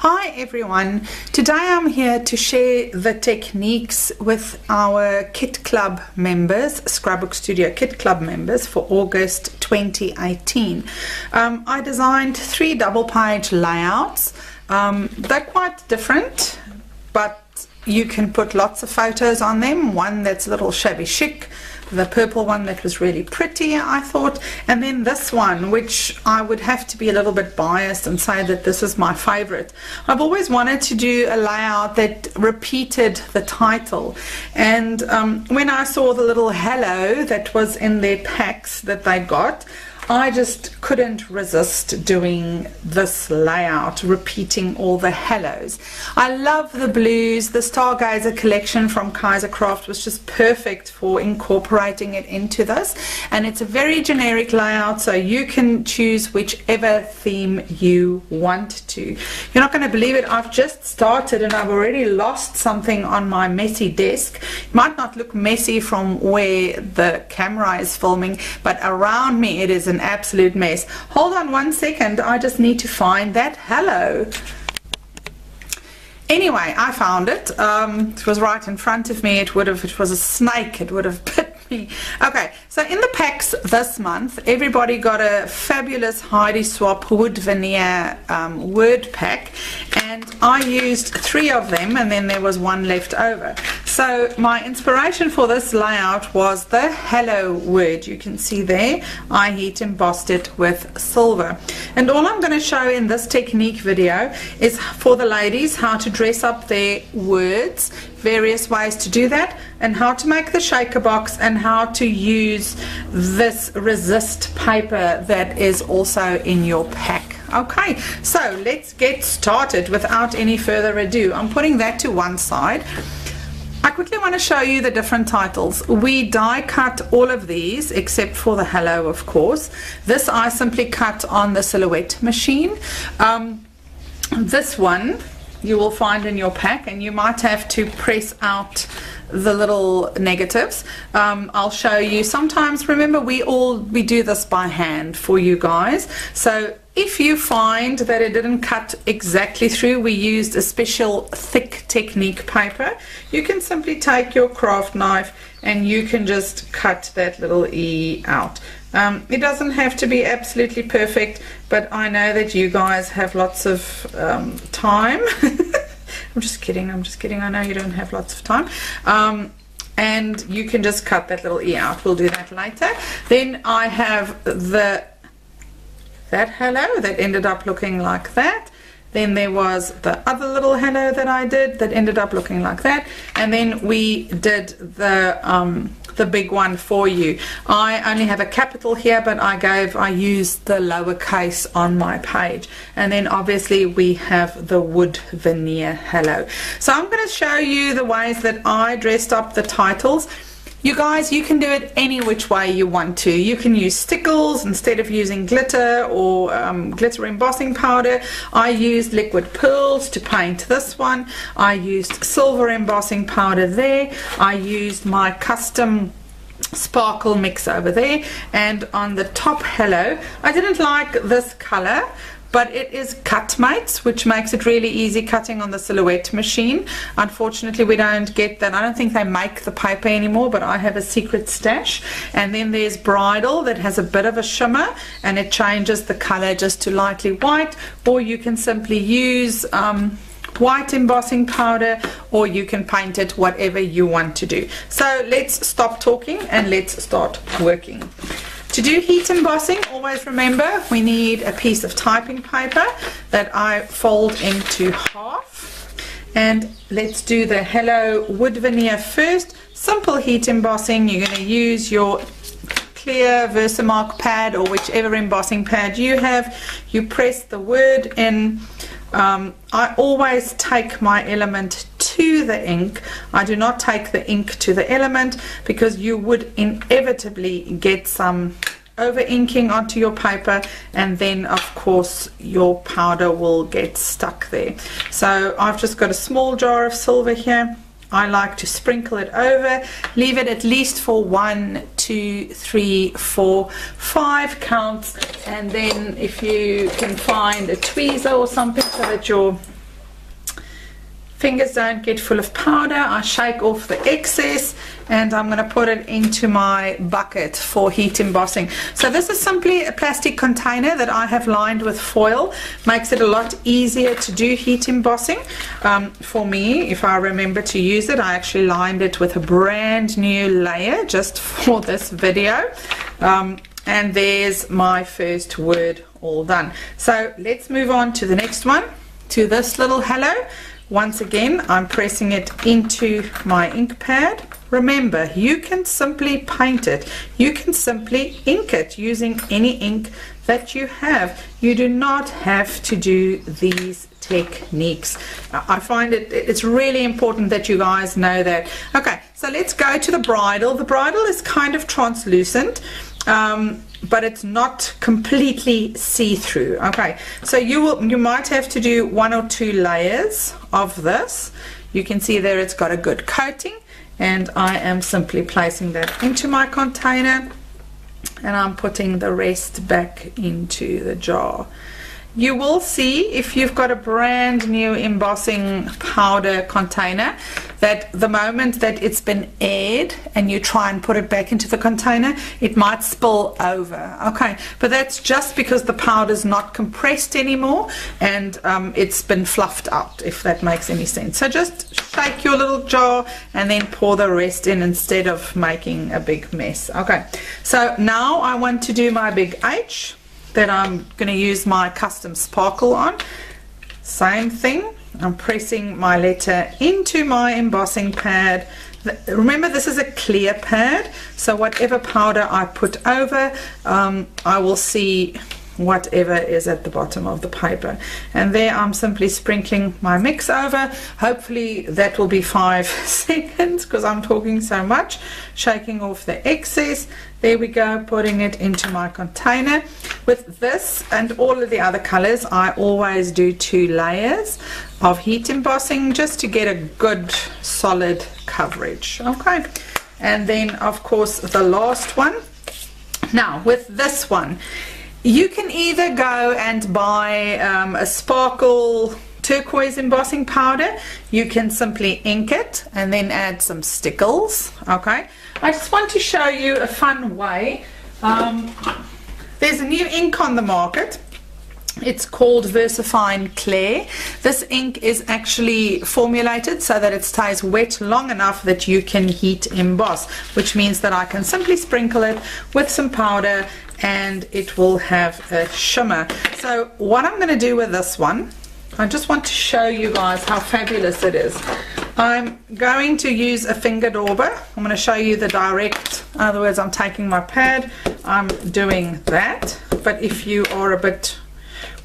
Hi everyone, today I'm here to share the techniques with our Kit Club members, Scrapbook Studio Kit Club members for August 2018. I designed 3 double page layouts. They're quite different, but you can put lots of photos on them. One that's a little shabby chic, the purple one that was really pretty, I thought, and then this one, which I would have to be a little bit biased and say that this is my favorite. I've always wanted to do a layout that repeated the title, and when I saw the little hello that was in their packs that they got, I just couldn't resist doing this layout, repeating all the hellos. I love the blues. The Stargazer collection from Kaisercraft was just perfect for incorporating it into this, and it's a very generic layout, so you can choose whichever theme you want to. You're not going to believe it, I've just started and I've already lost something on my messy desk. It might not look messy from where the camera is filming, but around me it is an absolute mess. Hold on 1 second, I just need to find that hello. Anyway, I found it. It was right in front of me. It was a snake, it would have bit me. Okay, so in the packs this month, everybody got a fabulous Heidi Swapp wood veneer word pack, and I used 3 of them, and then there was 1 left over. So my inspiration for this layout was the hello word. You can see there, I heat embossed it with silver. And all I'm going to show in this technique video is for the ladies how to dress up their words, various ways to do that, and how to make the shaker box, and how to use this resist paper that is also in your pack. Okay, so let's get started without any further ado. I'm putting that to one side. I quickly want to show you the different titles. We die cut all of these except for the hello, of course. This I simply cut on the silhouette machine. This one you will find in your pack, and you might have to press out the little negatives. I'll show you. Sometimes, remember, we do this by hand for you guys, so if you find that it didn't cut exactly through, we used a special thick technique paper. You can simply take your craft knife and you can just cut that little E out. It doesn't have to be absolutely perfect, but I know that you guys have lots of time. I'm just kidding, I know you don't have lots of time. And you can just cut that little E out. We'll do that later. Then I have that hello that ended up looking like that. Then there was the other little hello that I did that ended up looking like that, and then we did the big one for you. I only have a capital here, but I used the lowercase on my page, and then obviously we have the wood veneer hello. So I'm going to show you the ways that I dressed up the titles. You guys, you can do it any which way you want to. You can use stickles instead of using glitter or glitter embossing powder. I used liquid pearls to paint this one. I used silver embossing powder there. I used my custom sparkle mix over there, and on the top hello, I didn't like this color, but it is cut mates, which makes it really easy cutting on the silhouette machine. Unfortunately, we don't get that. I don't think they make the paper anymore, but I have a secret stash. And then there's bridal that has a bit of a shimmer, and it changes the color just to lightly white, or you can simply use white embossing powder, or you can paint it whatever you want to do. So let's stop talking and let's start working. To do heat embossing, always remember we need a piece of typing paper that I fold into half. And let's do the hello wood veneer first. Simple heat embossing. You're going to use your clear Versamark pad or whichever embossing pad you have. You press the word in. I always take my element to the ink. I do not take the ink to the element, because you would inevitably get some over inking onto your paper, and then of course your powder will get stuck there. So I've just got a small jar of silver here. I like to sprinkle it over, leave it at least for 1, 2, 3, 4, 5 counts, and then if you can find a tweezer or something so that your fingers don't get full of powder, I shake off the excess, and I'm going to put it into my bucket for heat embossing. So this is simply a plastic container that I have lined with foil. Makes it a lot easier to do heat embossing. For me, if I remember to use it, I actually lined it with a brand new layer just for this video. And there's my first word all done. So let's move on to the next one, to this little hello. Once again, I'm pressing it into my ink pad. Remember, you can simply paint it. You can simply ink it using any ink that you have. You do not have to do these techniques. I find it's really important that you guys know that. Okay, so let's go to the bridle. The bridle is kind of translucent, but it's not completely see-through. Okay, so you might have to do 1 or 2 layers of this. You can see there it's got a good coating, and I am simply placing that into my container, and I'm putting the rest back into the jar. You will see, if you've got a brand new embossing powder container, that the moment that it's been aired and you try and put it back into the container, it might spill over. Okay, but that's just because the powder's not compressed anymore, and it's been fluffed out, if that makes any sense. So just shake your little jar and then pour the rest in instead of making a big mess. Okay, so now I want to do my big H that I'm going to use my custom sparkle on. Same thing, I'm pressing my letter into my embossing pad. Remember, this is a clear pad, so whatever powder I put over, I will see whatever is at the bottom of the paper. And there I'm simply sprinkling my mix over. Hopefully that will be 5 seconds because I'm talking so much. Shaking off the excess. There we go, putting it into my container. With this and all of the other colors, I always do 2 layers of heat embossing just to get a good solid coverage. Okay, and then of course the last one. Now with this one, you can either go and buy a sparkle turquoise embossing powder. You can simply ink it and then add some stickles. Okay, I just want to show you a fun way. There's a new ink on the market. It's called VersaFine Clay. This ink is actually formulated so that it stays wet long enough that you can heat emboss, which means that I can simply sprinkle it with some powder and it will have a shimmer. So what I'm going to do with this one, I just want to show you guys how fabulous it is. I'm going to use a finger dauber. I'm going to show you the direct, in other words, I'm taking my pad, I'm doing that. But if you are a bit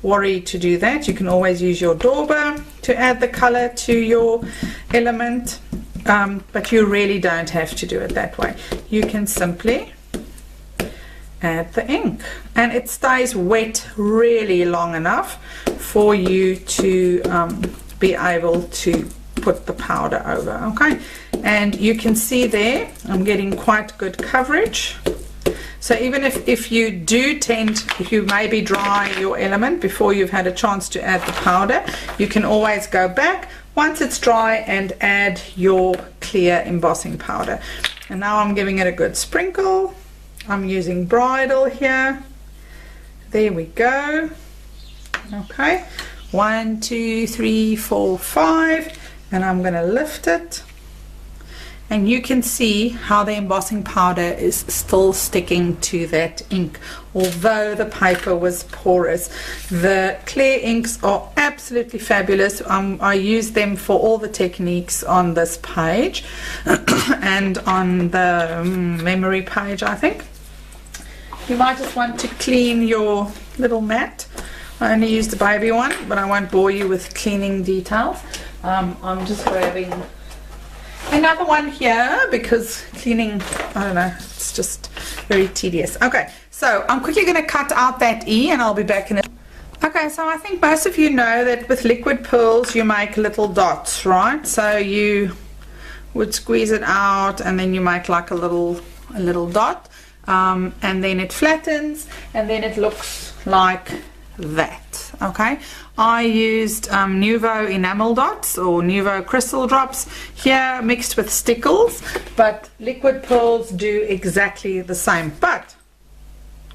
worried to do that, you can always use your dauber to add the color to your element, but you really don't have to do it that way. You can simply add the ink and it stays wet really long enough for you to be able to put the powder over. Okay, and you can see there I'm getting quite good coverage. So even if you do if you maybe dry your element before you've had a chance to add the powder, you can always go back once it's dry and add your clear embossing powder. And now I'm giving it a good sprinkle. I'm using bridle here. There we go. Okay, 1, 2, 3, 4, 5, and I'm going to lift it. And you can see how the embossing powder is still sticking to that ink, although the paper was porous. The clear inks are absolutely fabulous. I use them for all the techniques on this page and on the memory page, I think. You might just want to clean your little mat. I only used the baby one, but I won't bore you with cleaning details. I'm just grabbing another one here because cleaning, I don't know, it's just very tedious. Okay, so I'm quickly going to cut out that E and I'll be back in a... Okay, so I think most of you know that with liquid pearls you make little dots, right? So you would squeeze it out and then you make like a little dot, and then it flattens and then it looks like that. Okay, I used Nouveau enamel dots or Nouveau crystal drops here mixed with stickles, but liquid pearls do exactly the same, but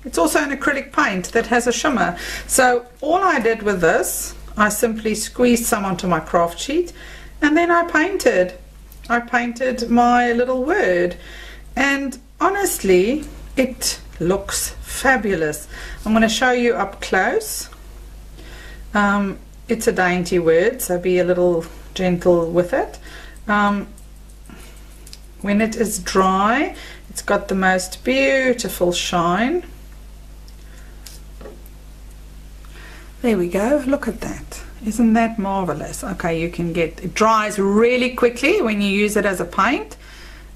it's also an acrylic paint that has a shimmer. So all I did with this, I simply squeezed some onto my craft sheet, and then I painted my little word, and honestly it looks fabulous. I'm going to show you up close. It's a dainty word, so be a little gentle with it. When it is dry, it's got the most beautiful shine. There we go, look at that. Isn't that marvelous? Okay, you can get, it dries really quickly when you use it as a paint,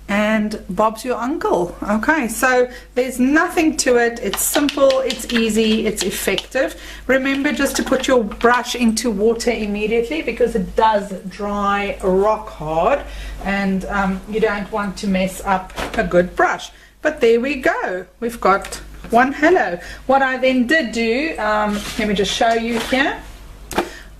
and Bob's your uncle. Okay, so there's nothing to it. It's simple, it's easy, it's effective. Remember just to put your brush into water immediately, because it does dry rock hard, and you don't want to mess up a good brush. But there we go, we've got one halo. What I then did do, let me just show you here.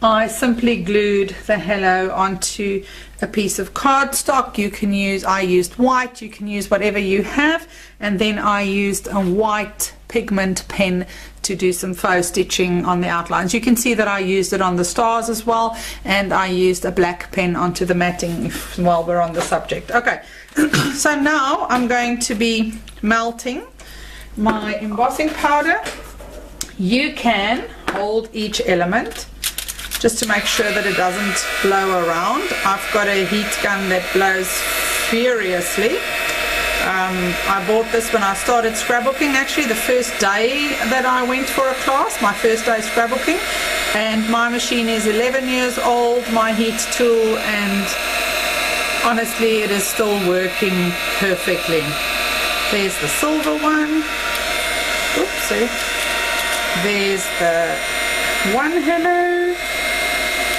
I simply glued the halo onto a piece of cardstock. You can use, I used white, you can use whatever you have, and then I used a white pigment pen to do some faux stitching on the outlines. You can see that I used it on the stars as well, and I used a black pen onto the matting while we're on the subject. Okay, so now I'm going to be melting my embossing powder. You can hold each element just to make sure that it doesn't blow around. I've got a heat gun that blows furiously. I bought this when I started scrapbooking, actually the first day that I went for a class, my first day scrapbooking, and my machine is 11 years old, my heat tool, and honestly it is still working perfectly. There's the silver one. Oopsie. There's the one halo.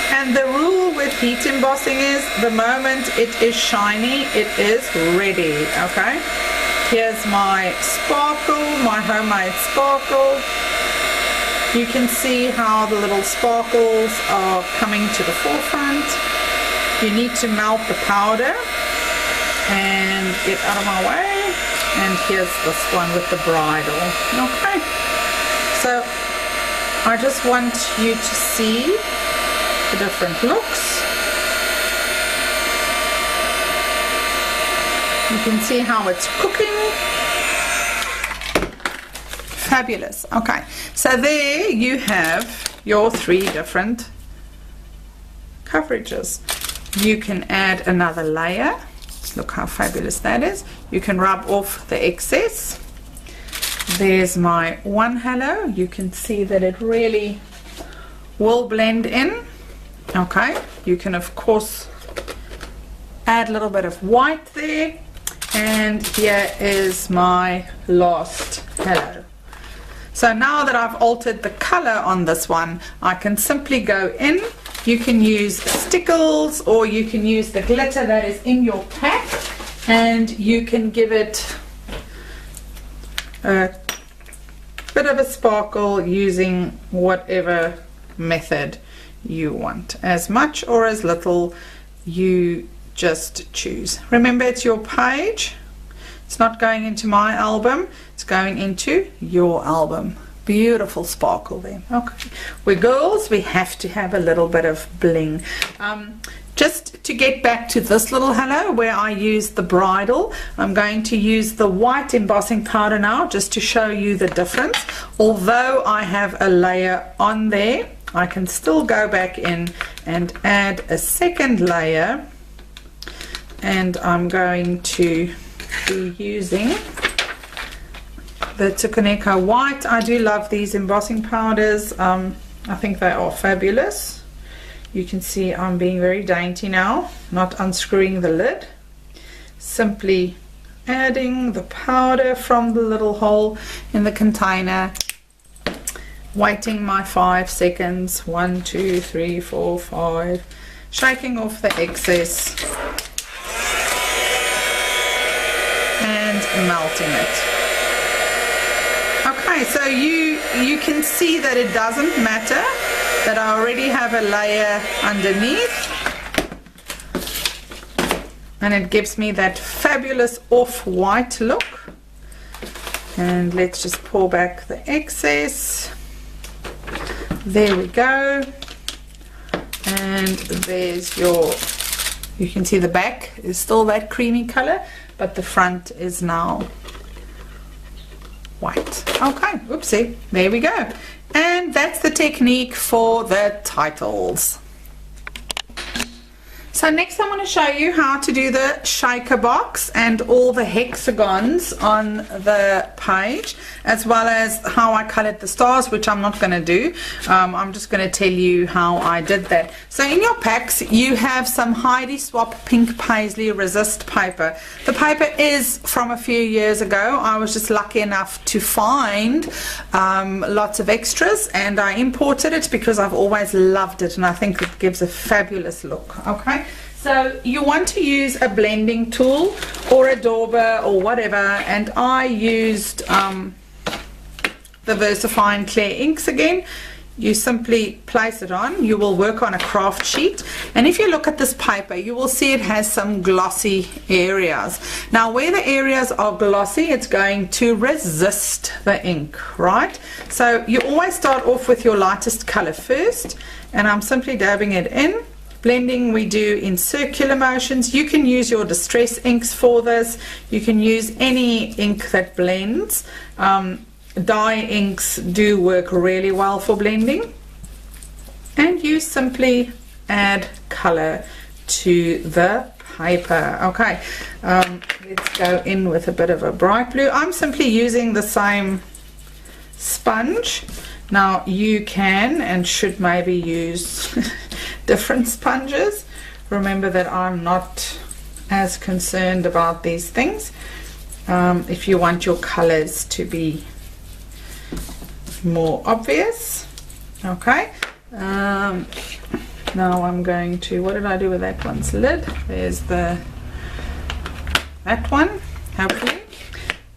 And the rule with heat embossing is the moment it is shiny, it is ready. Okay, here's my sparkle, my homemade sparkle. You can see how the little sparkles are coming to the forefront. You need to melt the powder and get out of my way. And here's this one with the bridle. Okay, so I just want you to see the different looks. You can see how it's cooking. Fabulous. Okay, so there you have your 3 different coverages. You can add another layer. Look how fabulous that is. You can rub off the excess. There's my one halo. You can see that it really will blend in. Okay, you can of course add a little bit of white there, and here is my last halo. So now that I've altered the color on this one, I can simply go in. You can use stickles, or you can use the glitter that is in your pack, and you can give it a bit of a sparkle using whatever method you want, as much or as little, you just choose. Remember, it's your page, it's not going into my album, it's going into your album. Beautiful sparkle there. Okay, we're girls, we have to have a little bit of bling. Just to get back to this little halo where I used the bridle, I'm going to use the white embossing powder now just to show you the difference. Although I have a layer on there, I can still go back in and add a second layer, and I'm going to be using the Tukaneko white. I do love these embossing powders. I think they are fabulous. You can see I'm being very dainty now, not unscrewing the lid. Simply adding the powder from the little hole in the container, waiting my 5 seconds, 1, 2, 3, 4, 5, shaking off the excess and melting it. Okay, Okay, so you can see that it doesn't matter that I already have a layer underneath, and it gives me that fabulous off-white look. And let's just pull back the excess. There we go. And there's your, you can see the back is still that creamy color, but the front is now white. Okay, oopsie, there we go. And that's the technique for the titles. So next I want to show you how to do the shaker box and all the hexagons on the page, as well as how I colored the stars, which I'm not going to do. I'm just going to tell you how I did that. So in your packs you have some Heidi Swapp Pink Paisley Resist paper. The paper is from a few years ago. I was just lucky enough to find lots of extras, and I imported it because I've always loved it and I think it gives a fabulous look. Okay. So you want to use a blending tool or a Dauber or whatever, and I used the VersaFine Clear inks again. You simply place it on. You will work on a craft sheet, and if you look at this paper you will see it has some glossy areas. Now where the areas are glossy, it's going to resist the ink, right? So you always start off with your lightest color first, and I'm simply dabbing it in. Blending we do in circular motions. You can use your distress inks for this. You can use any ink that blends. Dye inks do work really well for blending. And you simply add color to the paper. Okay, let's go in with a bit of a bright blue. I'm simply using the same sponge. Now you can and should maybe use different sponges. Remember that I'm not as concerned about these things. If you want your colors to be more obvious. Okay, now I'm going to, what did I do with that one's lid? There's that one, hopefully.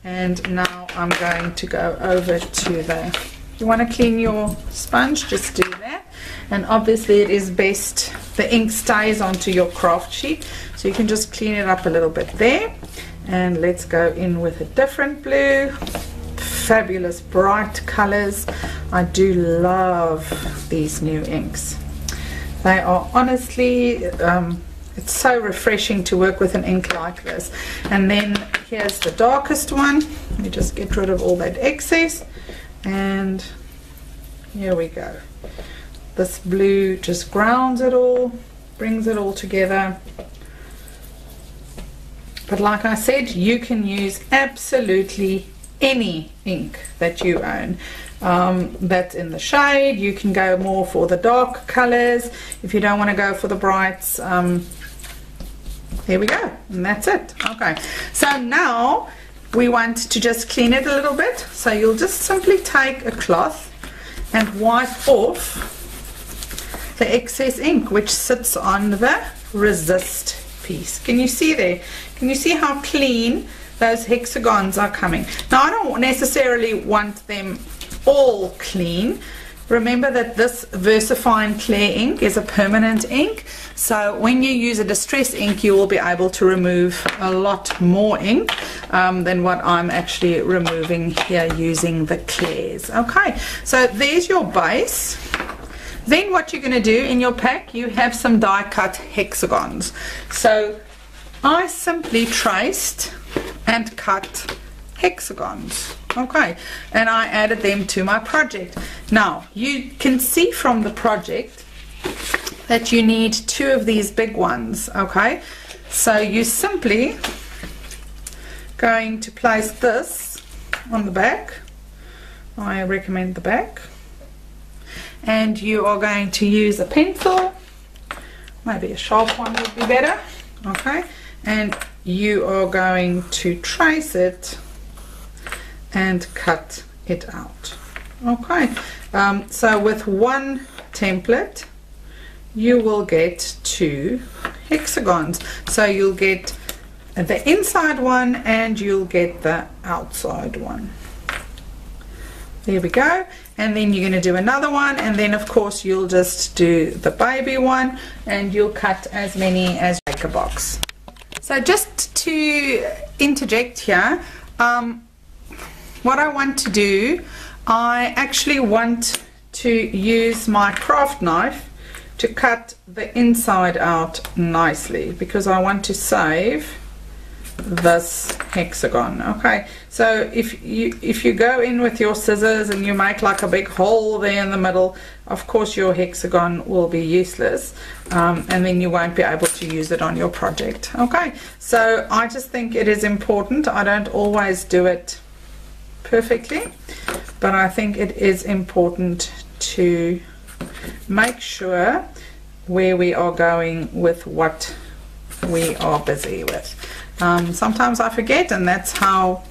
And now I'm going to go over to the, you want to clean your sponge, just do that. And obviously it is best the ink stays onto your craft sheet, so you can just clean it up a little bit there. And let's go in with a different blue. Fabulous bright colors. I do love these new inks. They are honestly, it's so refreshing to work with an ink like this. And then here's the darkest one. Let me just get rid of all that excess, and here we go. This blue just grounds it all, brings it all together. But like I said, you can use absolutely any ink that you own that's in the shade. You can go more for the dark colors if you don't want to go for the brights. There we go, and that's it. Okay, so now we want to just clean it a little bit. So you'll just simply take a cloth and wipe off the excess ink which sits on the resist piece. Can you see there? Can you see how clean those hexagons are coming? Now I don't necessarily want them all clean. Remember that this VersaFine Clear ink is a permanent ink, so when you use a distress ink you will be able to remove a lot more ink than what I'm actually removing here using the clears. Okay, so there's your base. Then what you're going to do in your pack, you have some die cut hexagons. So I simply traced and cut hexagons. Okay, and I added them to my project. Now you can see from the project that you need 2 of these big ones. Okay, so you simply going to place this on the back. I recommend the back. And you are going to use a pencil, maybe a sharp one would be better. Okay, and you are going to trace it and cut it out. Okay, so with one template you will get 2 hexagons. So you'll get the inside one and you'll get the outside one. There we go. And then you're going to do another one, and then of course you'll just do the baby one, and you'll cut as many as you make a box. So just to interject here, what I want to do, I actually want to use my craft knife to cut the inside out nicely, because I want to save this hexagon. Okay, so if you go in with your scissors and you make like a big hole there in the middle, of course your hexagon will be useless, and then you won't be able to use it on your project. Okay, so I just think it is important. I don't always do it perfectly, but I think it is important to make sure where we are going with what we are busy with. Sometimes I forget, and that's how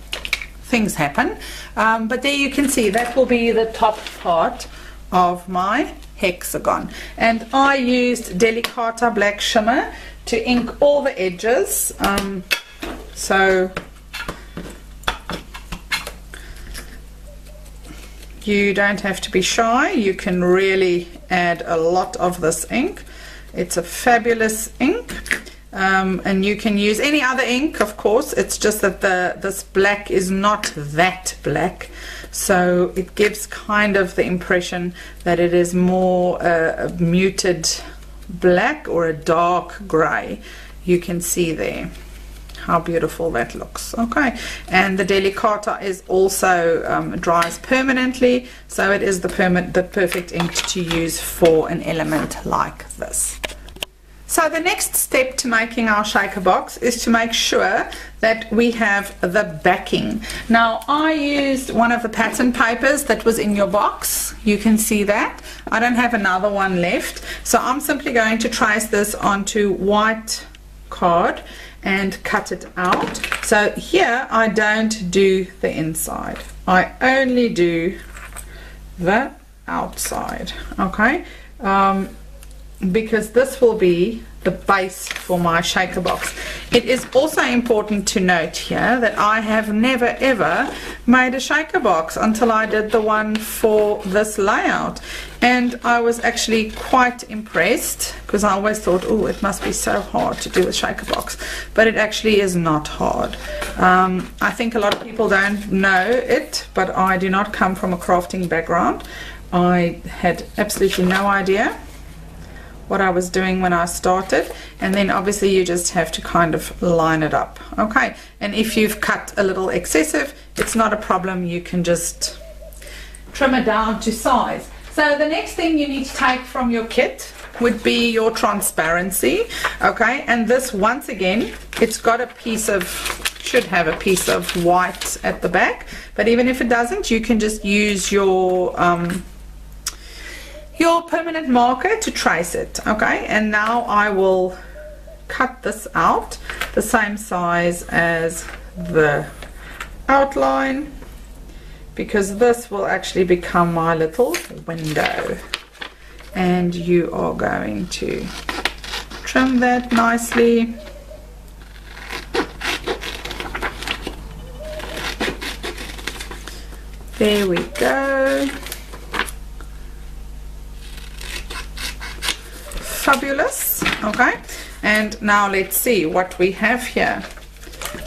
things happen, but there you can see that will be the top part of my hexagon, and I used Delicata black shimmer to ink all the edges, so you don't have to be shy. You can really add a lot of this ink. It's a fabulous ink. And you can use any other ink, of course. It's just that this black is not that black, so it gives kind of the impression that it is more a muted black or a dark gray. You can see there how beautiful that looks. Okay, and the Delicata is also dries permanently, so it is the perfect ink to use for an element like this. So the next step to making our shaker box is to make sure that we have the backing. Now I used one of the pattern papers that was in your box. You can see that. I don't have another one left, so I'm simply going to trace this onto white card and cut it out. So here I don't do the inside, I only do the outside. Okay, because this will be the base for my shaker box. It is also important to note here that I have never ever made a shaker box until I did the one for this layout, and I was actually quite impressed, because I always thought, oh, it must be so hard to do a shaker box, but it actually is not hard. I think a lot of people don't know it, but I do not come from a crafting background. I had absolutely no idea what I was doing when I started, and then obviously you just have to kind of line it up. Okay, and if you've cut a little excessive, it's not a problem, you can just trim it down to size. So the next thing you need to take from your kit would be your transparency. Okay, and this, once again, it's got a piece of, should have a piece of white at the back, but even if it doesn't, you can just use your permanent marker to trace it. Okay, and now I will cut this out the same size as the outline, because this will actually become my little window, and you are going to trim that nicely. There we go. Fabulous. Okay, and now let's see what we have here.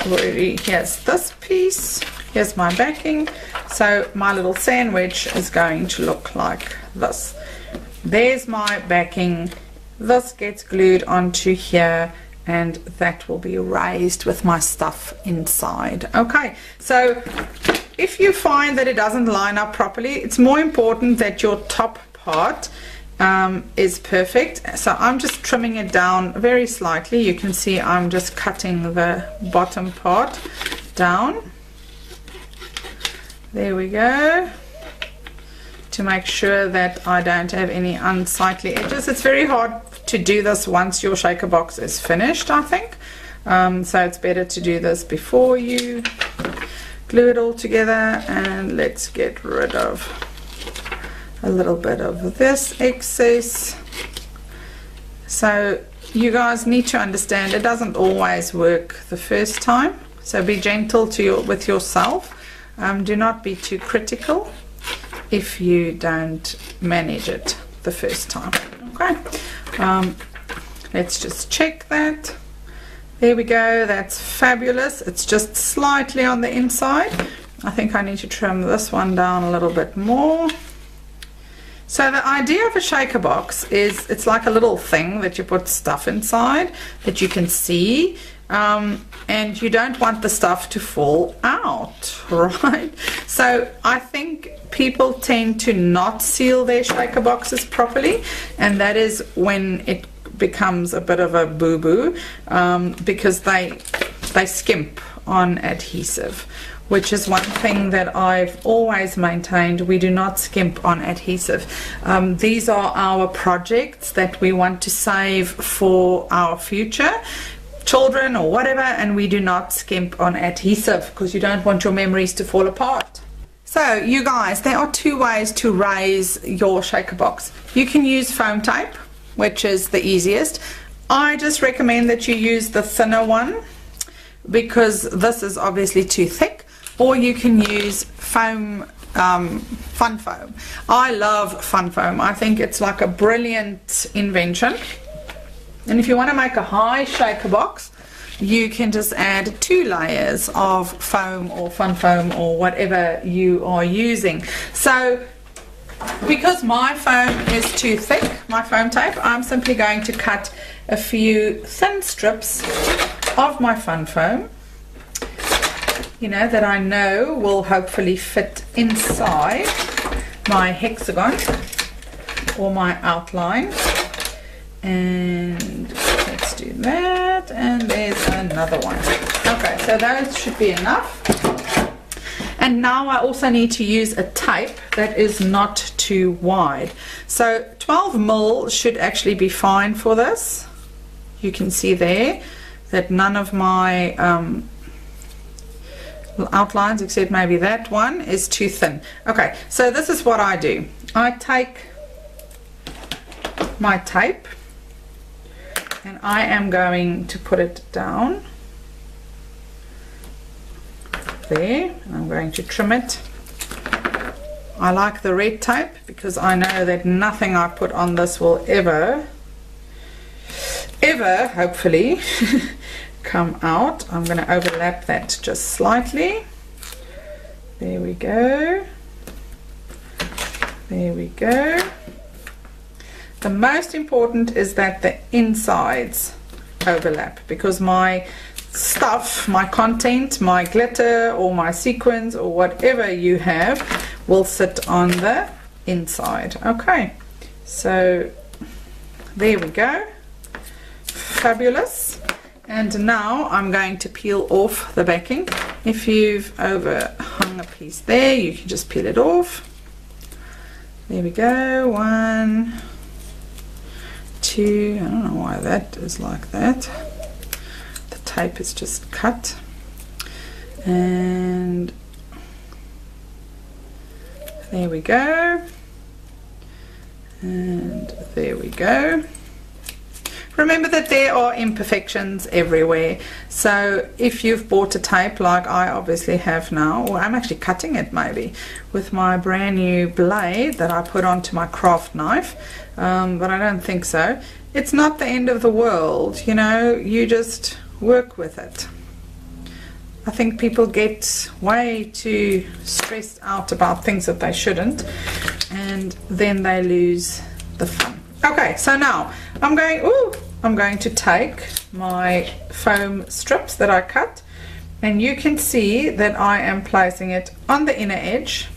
Here's this piece, here's my backing, so my little sandwich is going to look like this. There's my backing, this gets glued onto here, and that will be raised with my stuff inside. Okay, so if you find that it doesn't line up properly, it's more important that your top part is perfect. So I'm just trimming it down very slightly. You can see I'm just cutting the bottom part down. There we go, to make sure that I don't have any unsightly edges. It's very hard to do this once your shaker box is finished, I think, so it's better to do this before you glue it all together. And let's get rid of a little bit of this excess. So you guys need to understand it doesn't always work the first time, so be gentle with yourself. Do not be too critical. if you don't manage it the first time. Okay, let's just check that. There we go, that's fabulous. It's just slightly on the inside. I think I need to trim this one down a little bit more. So the idea of a shaker box is it's like a little thing that you put stuff inside that you can see, and you don't want the stuff to fall out, right? So I think people tend to not seal their shaker boxes properly, and that is when it becomes a bit of a boo-boo, because they skimp on adhesive, which is one thing that I've always maintained. We do not skimp on adhesive. These are our projects that we want to save for our future children or whatever, and we do not skimp on adhesive because you don't want your memories to fall apart. So you guys, there are two ways to raise your shaker box. You can use foam tape, which is the easiest. I just recommend that you use the thinner one because this is obviously too thick, or you can use foam, fun foam. I love fun foam. I think it's like a brilliant invention. And if you want to make a high shaker box, you can just add 2 layers of foam or fun foam or whatever you are using. So because my foam is too thick, my foam tape, I'm simply going to cut a few thin strips of my fun foam, you know, that I know will hopefully fit inside my hexagon or my outline. And let's do that, and there's another one. Okay, so those should be enough. And now I also need to use a tape that is not too wide. So 12mm should actually be fine for this. You can see there that none of my outlines, except maybe that one, is too thin. Okay, so this is what I do. I take my tape and I am going to put it down there, and I'm going to trim it. I like the red tape because I know that nothing I put on this will ever hopefully come out. I'm going to overlap that just slightly. There we go. There we go. The most important is that the insides overlap, because my stuff, my content, my glitter or my sequins or whatever you have will sit on the inside. Okay, so there we go. Fabulous. And now I'm going to peel off the backing. If you've overhung a piece there, you can just peel it off. There we go. 1, 2, I don't know why that is like that. The tape is just cut. And there we go. And there we go. Remember that there are imperfections everywhere. So if you've bought a tape like I obviously have now, or I'm actually cutting it maybe with my brand new blade that I put onto my craft knife, but I don't think so. It's not the end of the world, you know, you just work with it. I think people get way too stressed out about things that they shouldn't, and then they lose the fun. Okay, so now I'm going to take my foam strips that I cut, and you can see that I am placing it on the inner edge.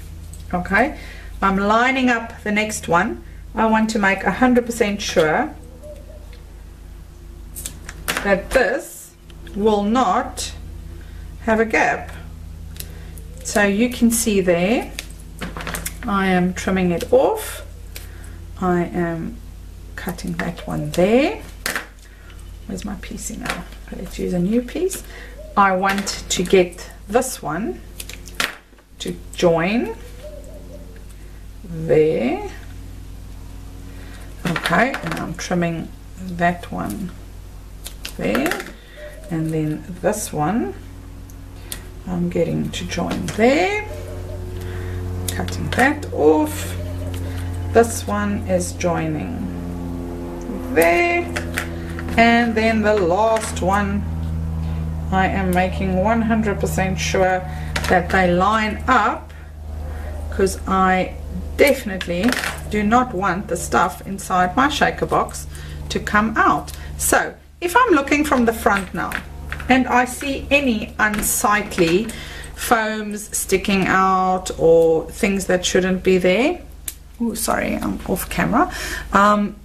Okay, I'm lining up the next one. I want to make 100% sure that this will not have a gap. So you can see there, I am trimming it off. I am cutting that one there. Where's my piecing now? Let's use a new piece. I want to get this one to join there. Okay, and I'm trimming that one there, and then this one I'm getting to join there. cutting that off. This one is joining there, and then the last one I am making 100% sure that they line up, because I definitely do not want the stuff inside my shaker box to come out. So if I'm looking from the front now and I see any unsightly foams sticking out or things that shouldn't be there, oh sorry, I'm off camera,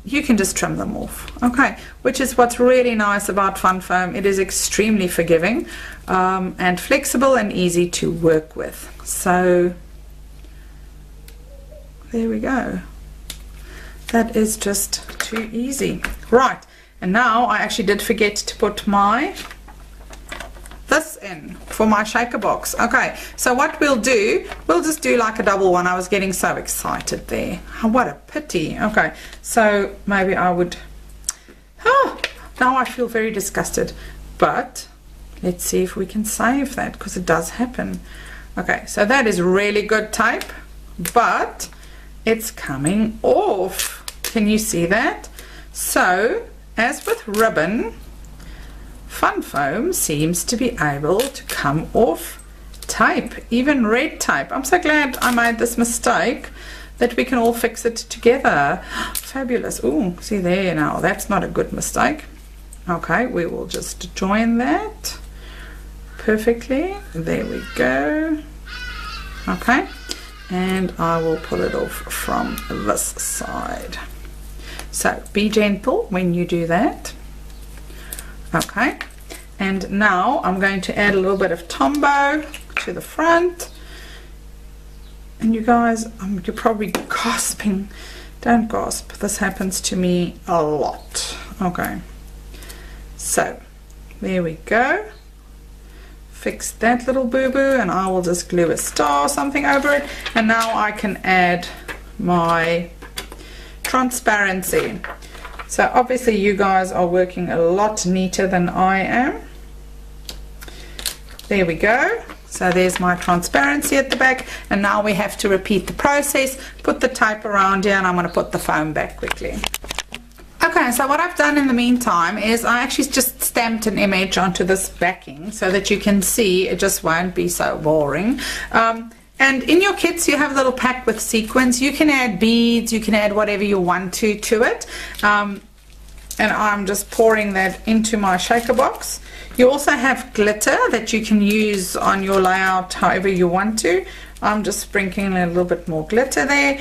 you can just trim them off, okay, which is what's really nice about Fun Foam. It is extremely forgiving and flexible and easy to work with. So there we go. That is just too easy. Right, and now I actually did forget to put this in for my shaker box. Okay, so what we'll do, we'll just do like a double one. I was getting so excited there. What a pity. Okay, so maybe I would, now I feel very disgusted, but let's see if we can save that, because it does happen. Okay, so that is really good tape, but it's coming off. Can you see that? So as with ribbon, Fun Foam seems to be able to come off tape, even red tape. I'm so glad I made this mistake, that we can all fix it together. Fabulous. Oh, see there now, that's not a good mistake. Okay, we will just join that perfectly. There we go. Okay, and I will pull it off from this side. So be gentle when you do that. Okay, and now I'm going to add a little bit of Tombow to the front. And you guys, you're probably gasping. Don't gasp, this happens to me a lot. Okay, so there we go. Fix that little boo-boo, and I will just glue a star or something over it. And now I can add my transparency. So obviously you guys are working a lot neater than I am. There we go. So there's my transparency at the back, and now we have to repeat the process. Put the tape around here, and I'm going to put the foam back quickly. Okay, so what I've done in the meantime is I actually just stamped an image onto this backing so that you can see it just won't be so boring. And in your kits you have a little pack with sequins. You can add beads, you can add whatever you want to it. And I'm just pouring that into my shaker box. You also have glitter that you can use on your layout however you want to. I'm just sprinkling a little bit more glitter there.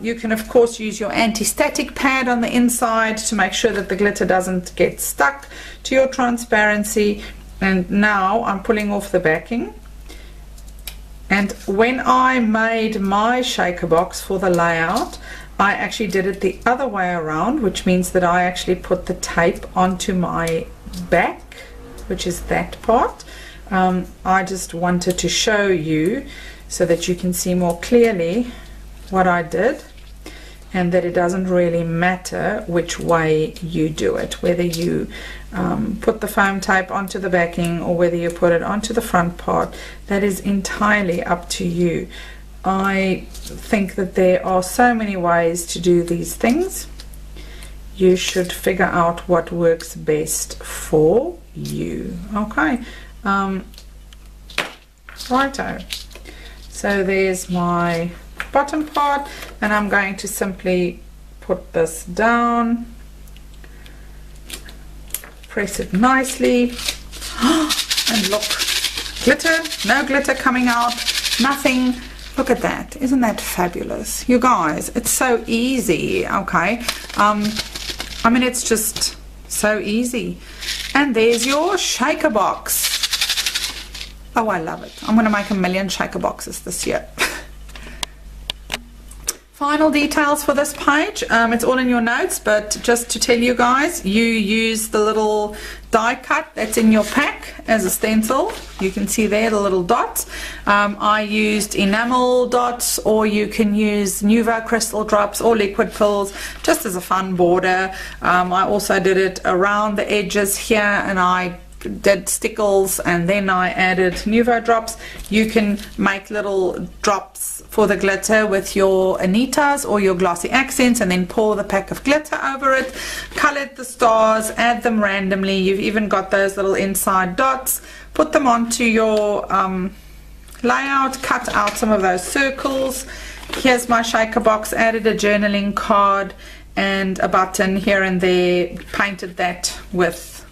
You can of course use your anti-static pad on the inside to make sure that the glitter doesn't get stuck to your transparency. And now I'm pulling off the backing. And when I made my shaker box for the layout, I actually did it the other way around, which means that I actually put the tape onto my back, which is that part. I just wanted to show you so that you can see more clearly what I did, and that it doesn't really matter which way you do it, whether you put the foam tape onto the backing or whether you put it onto the front part. That is entirely up to you. I think that there are so many ways to do these things. You should figure out what works best for you. Okay, righto. So there's my bottom part, and I'm going to simply put this down, press it nicely, and look, glitter, no glitter coming out, nothing. Look at that, isn't that fabulous? You guys, it's so easy. Okay, I mean, it's just so easy. And there's your shaker box. Oh, I love it. I'm going to make 1 million shaker boxes this year. Final details for this page, it's all in your notes, but just to tell you guys, you use the little die cut that's in your pack as a stencil. You can see there the little dots. I used enamel dots, or you can use Nouveau crystal drops or liquid pills just as a fun border. I also did it around the edges here, and I did stickles, and then I added Nouveau drops. You can make little drops for the glitter with your Anitas or your glossy accents, and then pour the pack of glitter over it. Colored the stars, add them randomly. You've even got those little inside dots. Put them onto your layout, cut out some of those circles. Here's my shaker box, added a journaling card and a button here and there, painted that with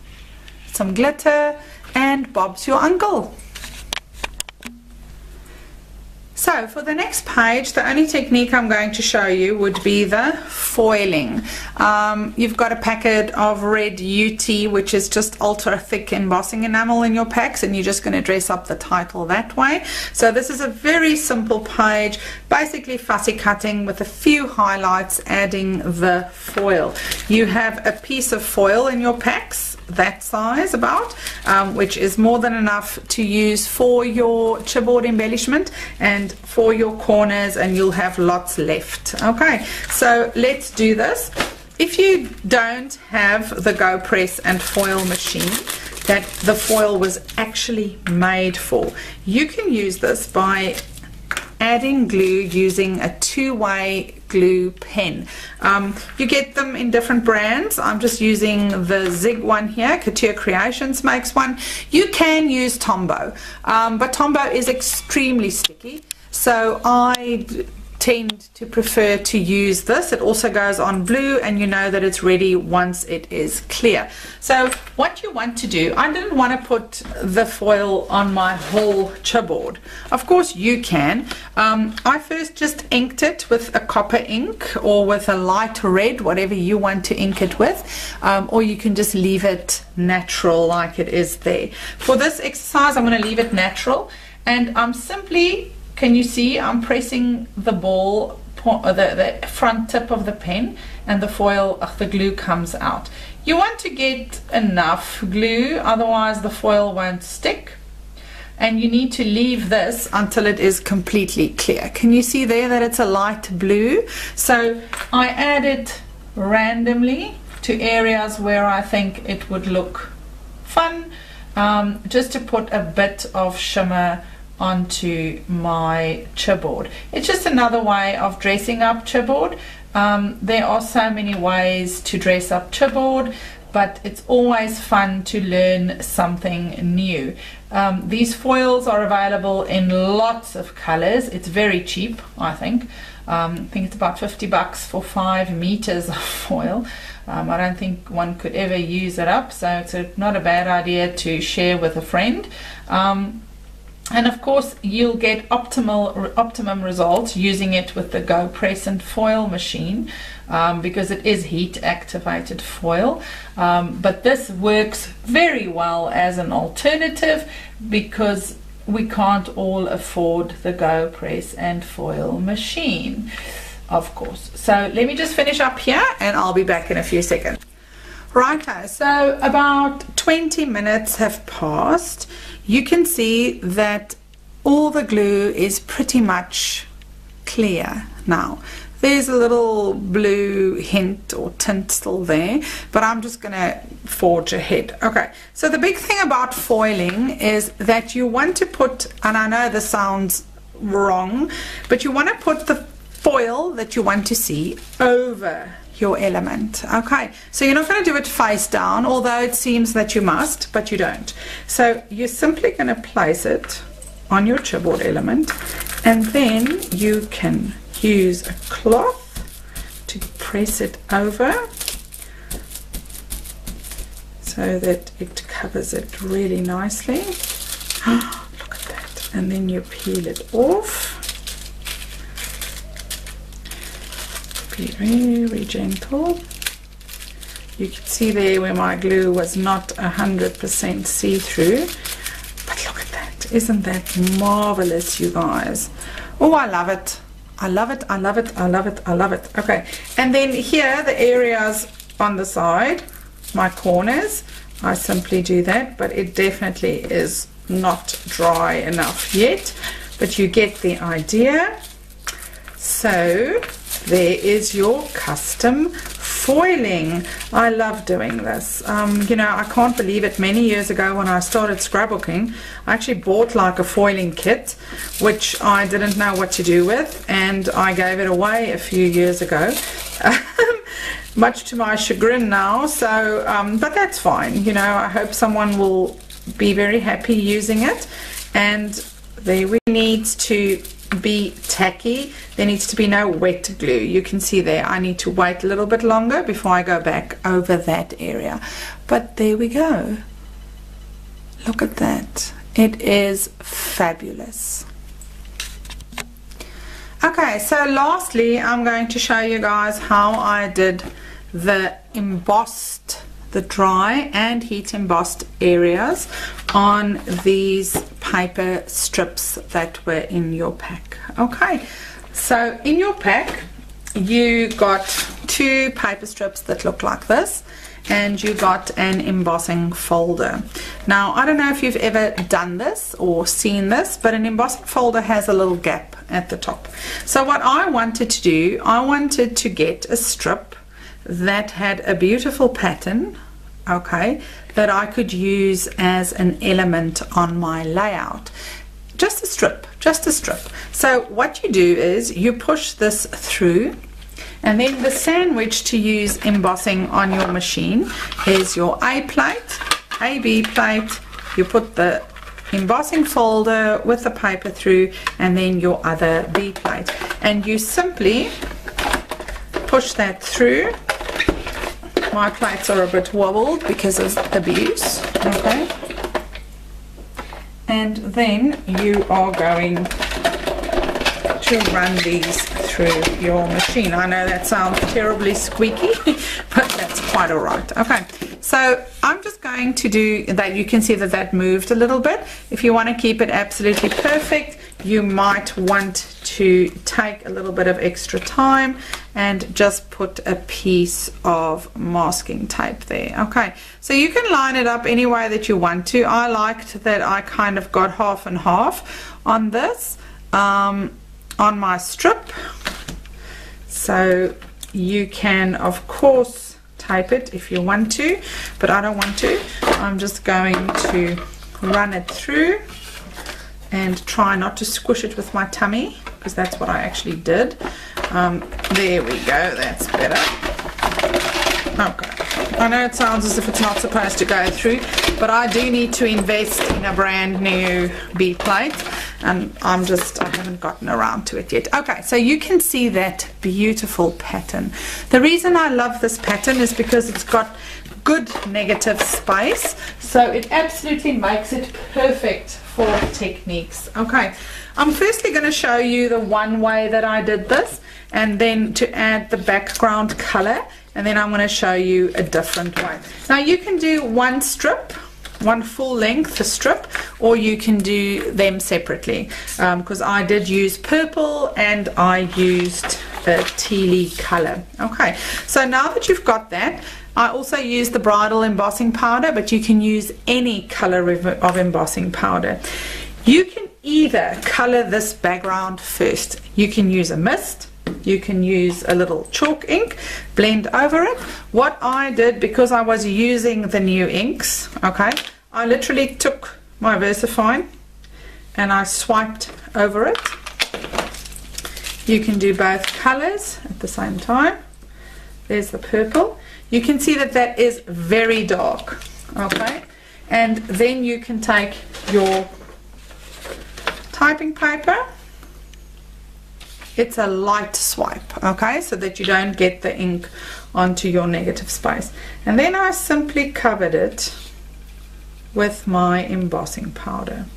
some glitter, and Bob's your uncle. So for the next page, the only technique I'm going to show you would be the foiling. You've got a packet of red UT, which is just ultra thick embossing enamel in your packs, and you're just going to dress up the title that way. So this is a very simple page, basically fussy cutting with a few highlights, adding the foil. You have a piece of foil in your packs, that size about, which is more than enough to use for your chipboard embellishment and for your corners, and you'll have lots left. Okay, so let's do this. If you don't have the Go Press and foil machine that the foil was actually made for, you can use this by adding glue using a two-way glue pen. You get them in different brands. I'm just using the Zig one here. Couture Creations makes one. You can use Tombow, but Tombow is extremely sticky, so I tend to prefer to use this. It also goes on blue, and you know that it's ready once it is clear. So what you want to do, I didn't want to put the foil on my whole chipboard. Of course you can. I first just inked it with a copper ink or with a light red, whatever you want to ink it with, or you can just leave it natural like it is there. For this exercise I'm going to leave it natural, and I'm simply, can you see, I'm pressing the ball, the front tip of the pen, and the foil, the glue comes out. You want to get enough glue, otherwise the foil won't stick, and you need to leave this until it is completely clear. Can you see there that it's a light blue? So I add it randomly to areas where I think it would look fun, just to put a bit of shimmer onto my chipboard. It's just another way of dressing up chipboard. There are so many ways to dress up chipboard, but it's always fun to learn something new. These foils are available in lots of colors. It's very cheap, I think. I think it's about 50 bucks for 5 meters of foil. I don't think one could ever use it up, so it's not a bad idea to share with a friend. And of course you'll get optimum results using it with the Go Press and foil machine, because it is heat activated foil, but this works very well as an alternative because we can't all afford the Go Press and foil machine, of course. So let me just finish up here and I'll be back in a few seconds. Righto, so about 20 minutes have passed. You can see that all the glue is pretty much clear now. There's a little blue hint or tint still there, but I'm just going to forge ahead. Okay, so the big thing about foiling is that you want to put, and I know this sounds wrong, but you want to put the foil that you want to see over your element. Okay, so you're not going to do it face down, although it seems that you must, but you don't. So you're simply going to place it on your chipboard element, and then you can use a cloth to press it over so that it covers it really nicely. Look at that. And then you peel it off. Be very gentle. You can see there where my glue was not 100% see-through, but look at that. Isn't that marvelous, you guys? Oh, I love it. I love it, I love it, I love it, I love it. Okay, and then here the areas on the side, my corners, I simply do that, but it definitely is not dry enough yet, but you get the idea. So there is your custom foiling. I love doing this. You know, I can't believe it. Many years ago when I started scrapbooking, I actually bought like a foiling kit, which I didn't know what to do with, and I gave it away a few years ago. Much to my chagrin now, so but that's fine. You know, I hope someone will be very happy using it. And there we need to be tacky. There needs to be no wet glue. You can see there I need to wait a little bit longer before I go back over that area, but there we go. Look at that. It is fabulous. Okay, so lastly I'm going to show you guys how I did the embossed, the dry and heat embossed areas on these paper strips that were in your pack. Okay, so in your pack you got 2 paper strips that look like this, and you got an embossing folder. Now I don't know if you've ever done this or seen this, but an embossing folder has a little gap at the top. So what I wanted to do, I wanted to get a strip that had a beautiful pattern, okay, that I could use as an element on my layout. Just a strip, just a strip. So what you do is you push this through, and then the sandwich to use embossing on your machine is your A plate, A B plate. You put the embossing folder with the paper through, and then your other B plate, and you simply push that through. My plates are a bit wobbled because of abuse, okay, and then you are going to run these through your machine. I know that sounds terribly squeaky, but that's quite alright. Okay, so I'm just going to do that. You can see that that moved a little bit. If you want to keep it absolutely perfect, you might want to take a little bit of extra time and just put a piece of masking tape there. Okay, so you can line it up any way that you want to. I liked that I kind of got half and half on this, on my strip. So you can of course tape it if you want to, but I don't want to. I'm just going to run it through and try not to squish it with my tummy, because that's what I actually did. There we go, that's better. Okay, I know it sounds as if it's not supposed to go through, but I do need to invest in a brand new B plate, and I haven't gotten around to it yet. Okay, so you can see that beautiful pattern. The reason I love this pattern is because it's got good negative space, so it absolutely makes it perfect for techniques. Okay, I'm firstly going to show you the one way that I did this, and then to add the background color, and then I'm going to show you a different way. Now you can do one strip, one full length strip, or you can do them separately, because I did use purple and I used a tealy color. Okay, so now that you've got that, I also use the bridal embossing powder, but you can use any color of embossing powder. You can either color this background first. You can use a mist, you can use a little chalk ink, blend over it. What I did, because I was using the new inks, okay, I literally took my VersaFine and I swiped over it. You can do both colors at the same time. There's the purple. You can see that that is very dark, okay, and then you can take your typing paper. It's a light swipe, okay, so that you don't get the ink onto your negative space, and then I simply covered it with my embossing powder.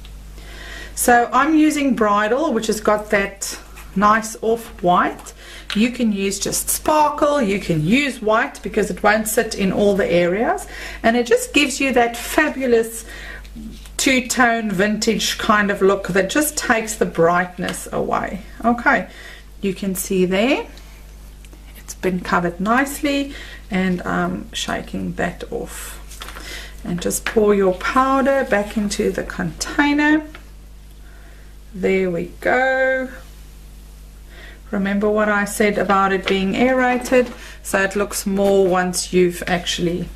So I'm using bridal, which has got that nice off-white. You can use just sparkle, you can use white because it won't sit in all the areas, and it just gives you that fabulous two-tone vintage kind of look that just takes the brightness away. Okay, you can see there it's been covered nicely, and I'm shaking that off, and just pour your powder back into the container. There we go. Remember what I said about it being aerated, so it looks more once you've actually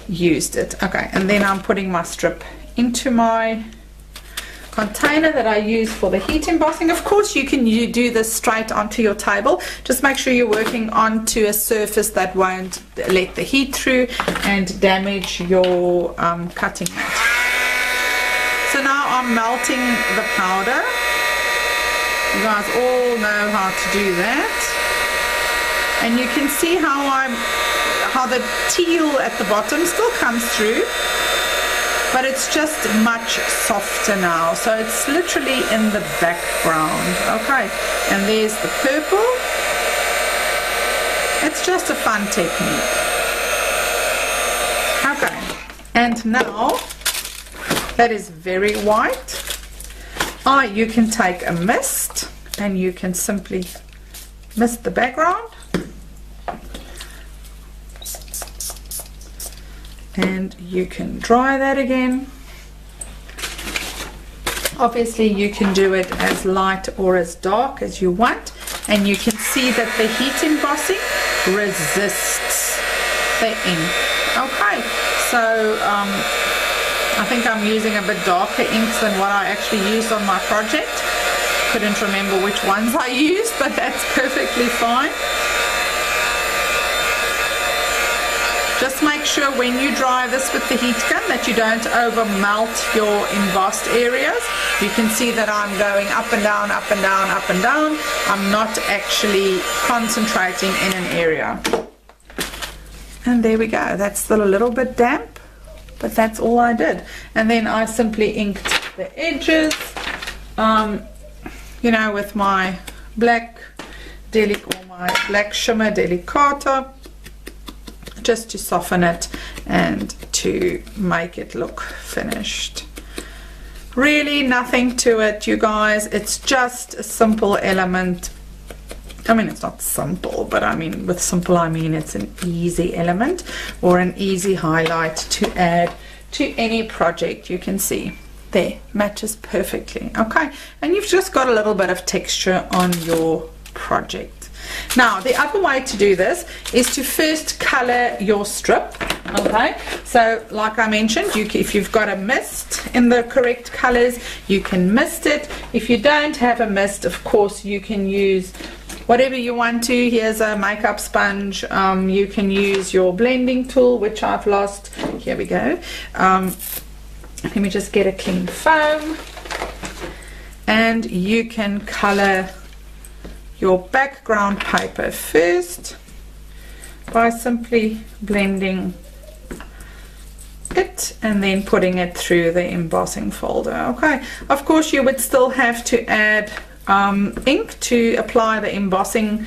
used it. Okay, and then I'm putting my strip into my container that I use for the heat embossing. Of course you can do this straight onto your table. Just make sure you're working onto a surface that won't let the heat through and damage your cutting mat. So now I'm melting the powder. You guys all know how to do that. And you can see how the teal at the bottom still comes through, but it's just much softer now, so it's literally in the background. Okay, and there's the purple. It's just a fun technique. Okay, and now that is very white. You can take a mist and you can simply mist the background, and you can dry that again. Obviously you can do it as light or as dark as you want, and you can see that the heat embossing resists the ink. Okay, so I think I'm using a bit darker inks than what I actually used on my project. Couldn't remember which ones I used, but that's perfectly fine. Just make sure when you dry this with the heat gun that you don't over melt your embossed areas. You can see that I'm going up and down, up and down, up and down. I'm not actually concentrating in an area. And there we go. That's still a little bit damp, but that's all I did. And then I simply inked the edges, you know, with my black shimmer delicata, just to soften it and to make it look finished. Really nothing to it, you guys. It's just a simple element. I mean, it's not simple, but I mean, with simple I mean it's an easy element or an easy highlight to add to any project. You can see there, matches perfectly. Okay, and you've just got a little bit of texture on your project. Now the other way to do this is to first color your strip. Okay, so like I mentioned, if you've got a mist in the correct colors, you can mist it. If you don't have a mist, of course you can use whatever you want to. Here's a makeup sponge. You can use your blending tool, which I've lost. Here we go. Let me just get a clean foam, and you can color your background paper first by simply blending it and then putting it through the embossing folder. Okay, of course you would still have to add ink to apply the embossing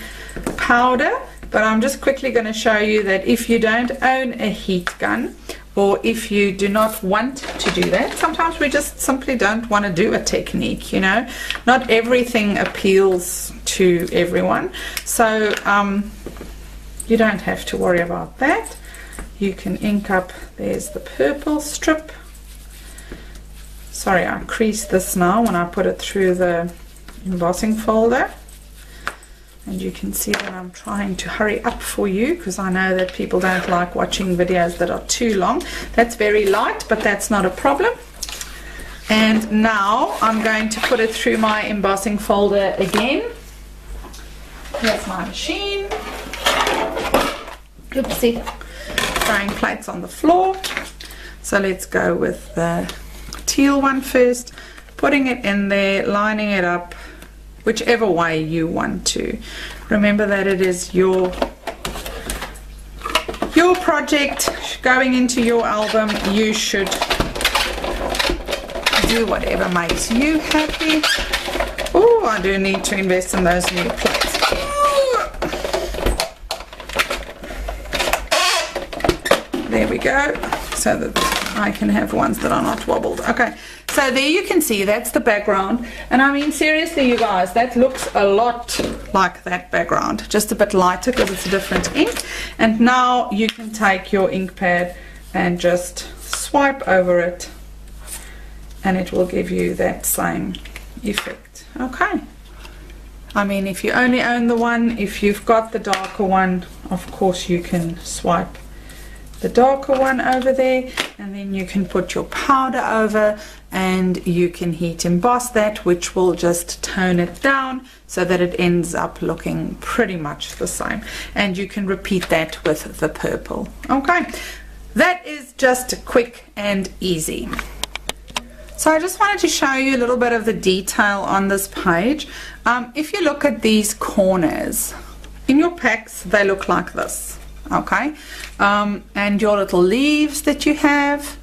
powder, but I'm just quickly going to show you that if you don't own a heat gun, or if you do not want to do that, sometimes we just simply don't want to do a technique, you know. Not everything appeals to everyone, so you don't have to worry about that. You can ink up. There's the purple strip. Sorry, I creased this now when I put it through the embossing folder, and you can see that I'm trying to hurry up for you because I know that people don't like watching videos that are too long. That's very light, but that's not a problem. And now I'm going to put it through my embossing folder again. Here's my machine. Oopsie, throwing plates on the floor. So let's go with the teal one first, putting it in there, lining it up whichever way you want to. Remember that it is your project going into your album. You should do whatever makes you happy. Oh, I do need to invest in those new plates. There we go, so that I can have ones that are not wobbled. Okay, so there you can see that's the background, and I mean seriously you guys, that looks a lot like that background, just a bit lighter because it's a different ink. And now you can take your ink pad and just swipe over it, and it will give you that same effect. Okay, I mean, if you only own the one, if you've got the darker one, of course you can swipe the darker one over there, and then you can put your powder over and you can heat emboss that, which will just tone it down so that it ends up looking pretty much the same. And you can repeat that with the purple. Okay, that is just quick and easy. So I just wanted to show you a little bit of the detail on this page. If you look at these corners in your packs, they look like this. Okay, and your little leaves that you have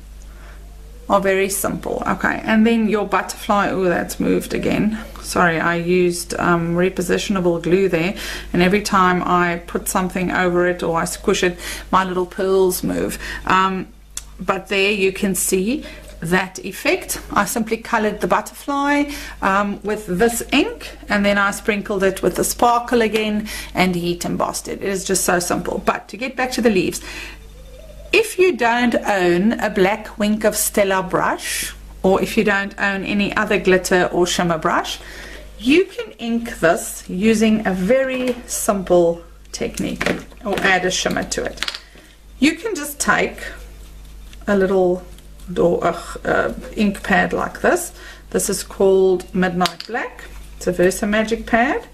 are very simple. Okay, and then your butterfly, oh, that's moved again. Sorry, I used repositionable glue there, and every time I put something over it or I squish it, my little pearls move. But there you can see that effect. I simply colored the butterfly with this ink, and then I sprinkled it with the sparkle again and heat embossed it. It is just so simple. But to get back to the leaves, if you don't own a black Wink of Stella brush, or if you don't own any other glitter or shimmer brush, you can ink this using a very simple technique, or add a shimmer to it. You can just take a little ink pad like this. This is called Midnight Black. It's a Versa Magic pad,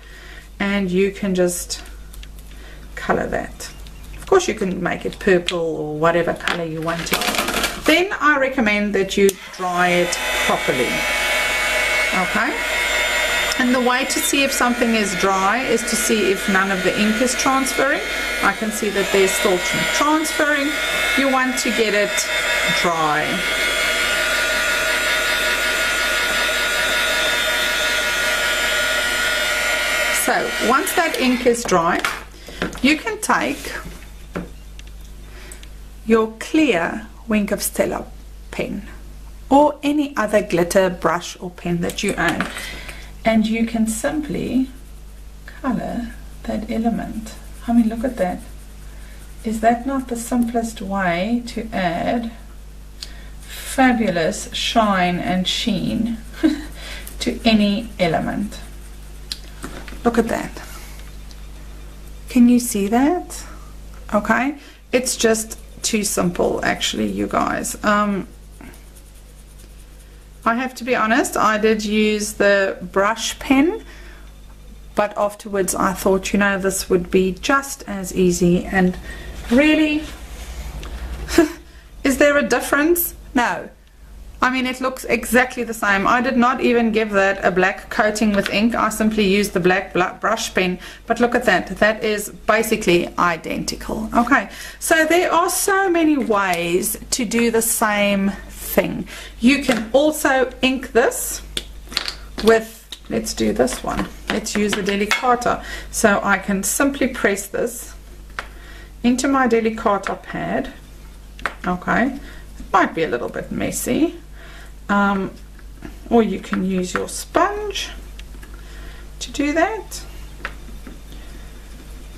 and you can just color that. Of course you can make it purple or whatever color you want to. Then I recommend that you dry it properly. Okay, and the way to see if something is dry is to see if none of the ink is transferring. I can see that there's still transferring. You want to get it dry. So once that ink is dry, you can take your clear Wink of Stella pen or any other glitter brush or pen that you own, and you can simply color that element. I mean, look at that. Is that not the simplest way to add fabulous shine and sheen to any element? Look at that. Can you see that? Okay, it's just too simple actually, you guys. I have to be honest, I did use the brush pen, but afterwards I thought, you know, this would be just as easy. And really, is there a difference? No. I mean, it looks exactly the same. I did not even give that a black coating with ink. I simply used the black brush pen. But look at that. That is basically identical. Okay, so there are so many ways to do the same thing. You can also ink this with, let's do this one. Let's use the Delicata. So I can simply press this into my Delicata pad. Okay, it might be a little bit messy. Or you can use your sponge to do that.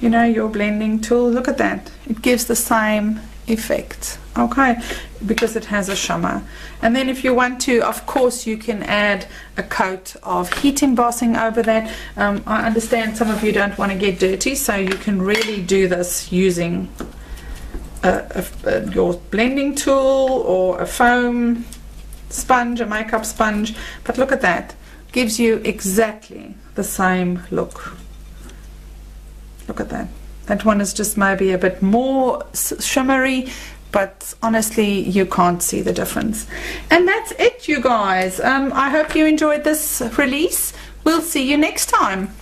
You know, your blending tool. Look at that. It gives the same effect. Okay, because it has a shimmer. And then if you want to, of course, you can add a coat of heat embossing over that. I understand some of you don't want to get dirty, so you can really do this using your blending tool or a foam sponge, a makeup sponge. But look at that, gives you exactly the same look. Look at that. That one is just maybe a bit more shimmery, but honestly you can't see the difference. And that's it, you guys. I hope you enjoyed this release. We'll see you next time.